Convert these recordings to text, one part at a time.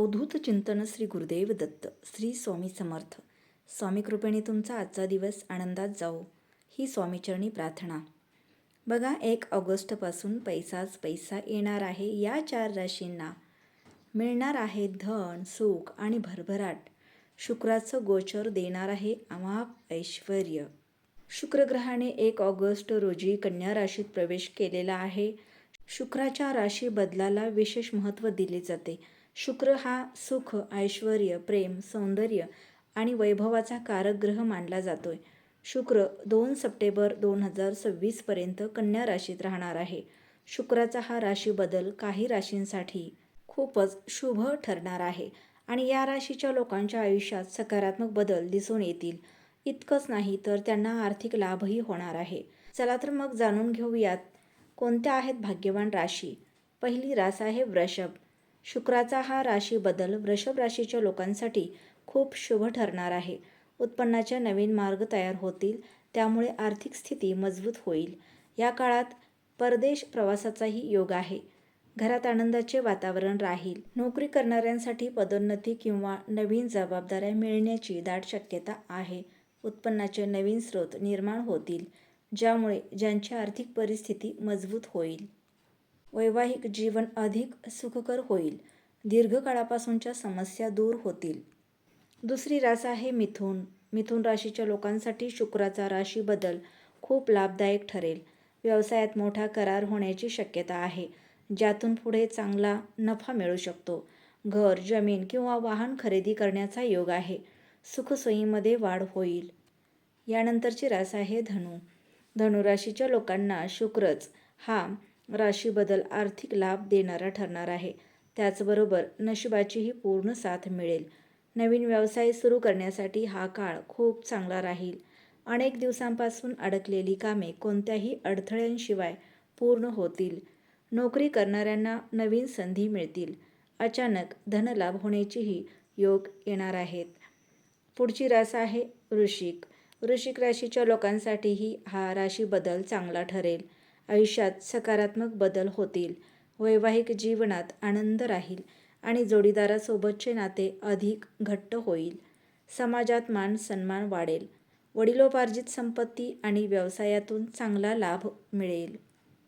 अवधूत चिंतन श्री गुरुदेव दत्त. श्री स्वामी समर्थ. स्वामी कृपेने तुमचा आजचा दिवस आनंदात जाओ ही स्वामीचरणी प्रार्थना. बघा, 1 ऑगस्टपासून पैसाच पैसा येणार आहे. या 4 राशींना मिळणार आहे धन, सुख आणि भरभराट. शुक्राचं गोचर देणार आहे अमाप ऐश्वर्य. शुक्रग्रहाने 1 ऑगस्ट रोजी कन्या राशीत प्रवेश केलेला आहे. शुक्राच्या राशी बदलाला विशेष महत्त्व दिले जाते. शुक्र हा सुख, ऐश्वर्य, प्रेम, सौंदर्य आणि वैभवाचा कारक ग्रह मानला जातोय. शुक्र 2 सप्टेंबर 2026 पर्यंत कन्या राशीत राहणार आहे. शुक्राचा हा राशी बदल काही राशींसाठी खूपच शुभ ठरणार आहे आणि या राशीच्या लोकांच्या आयुष्यात सकारात्मक बदल दिसून येतील. इतकंच नाही तर त्यांना आर्थिक लाभही होणार आहे. चला तर मग जाणून घेऊयात कोणत्या आहेत भाग्यवान राशी. पहिली रास आहे वृषभ. शुक्राचा हा राशी बदल वृषभ राशीच्या लोकांसाठी खूप शुभ ठरणार आहे. उत्पन्नाचे नवीन मार्ग तयार होतील, त्यामुळे आर्थिक स्थिती मजबूत होईल. या काळात परदेश प्रवासाचाही योग आहे. घरात आनंदाचे वातावरण राहील. नोकरी करणाऱ्यांसाठी पदोन्नती किंवा नवीन जबाबदाऱ्या मिळण्याची दाट शक्यता आहे. उत्पन्नाचे नवीन स्रोत निर्माण होतील, ज्यामुळे ज्यांची आर्थिक परिस्थिती मजबूत होईल. वैवाहिक जीवन अधिक सुखकर होईल. दीर्घकाळापासूनच्या समस्या दूर होतील. दुसरी रास आहे मिथुन. मिथुन राशीच्या लोकांसाठी शुक्राचा राशी बदल खूप लाभदायक ठरेल. व्यवसायात मोठा करार होण्याची शक्यता आहे, ज्यातून पुढे चांगला नफा मिळू शकतो. घर, जमीन किंवा वाहन खरेदी करण्याचा योग आहे. सुखसोयीमध्ये वाढ होईल. यानंतरची रास आहे धनु. धनु राशीच्या लोकांना शुक्रच हा राशी बदल आर्थिक लाभ देणारा ठरणार आहे. त्याचबरोबर नशिबाचीही पूर्ण साथ मिळेल. नवीन व्यवसाय सुरू करण्यासाठी हा काळ खूप चांगला राहील. अनेक दिवसांपासून अडकलेली कामे कोणत्याही अडथळ्यांशिवाय पूर्ण होतील. नोकरी करणाऱ्यांना नवीन संधी मिळतील. अचानक धनलाभ होण्याचेही योग येणार आहेत. पुढची रास आहे वृश्चिक. वृश्चिक राशीच्या लोकांसाठीही हा राशी बदल चांगला ठरेल. आयुष्यात सकारात्मक बदल होतील. वैवाहिक जीवनात आनंद राहील आणि जोडीदारासोबतचे नाते अधिक घट्ट होईल. समाजात मान सन्मान वाढेल. वडिलोपार्जित संपत्ती आणि व्यवसायातून चांगला लाभ मिळेल.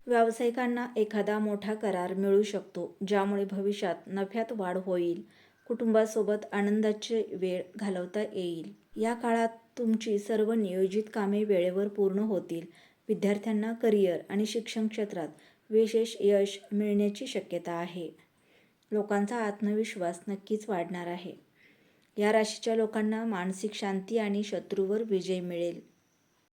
व्यावसायिकांना एखादा मोठा करार मिळू शकतो, ज्यामुळे भविष्यात नफ्यात वाढ होईल. कुटुंबासोबत आनंदाची वेळ घालवता येईल. या काळात तुमची सर्व नियोजित कामे वेळेवर पूर्ण होतील. विद्यार्थ्यांना करिअर आणि शिक्षण क्षेत्रात विशेष यश मिळण्याची शक्यता आहे. लोकांचा आत्मविश्वास नक्कीच वाढणार आहे. या राशीच्या लोकांना मानसिक शांती आणि शत्रूवर विजय मिळेल.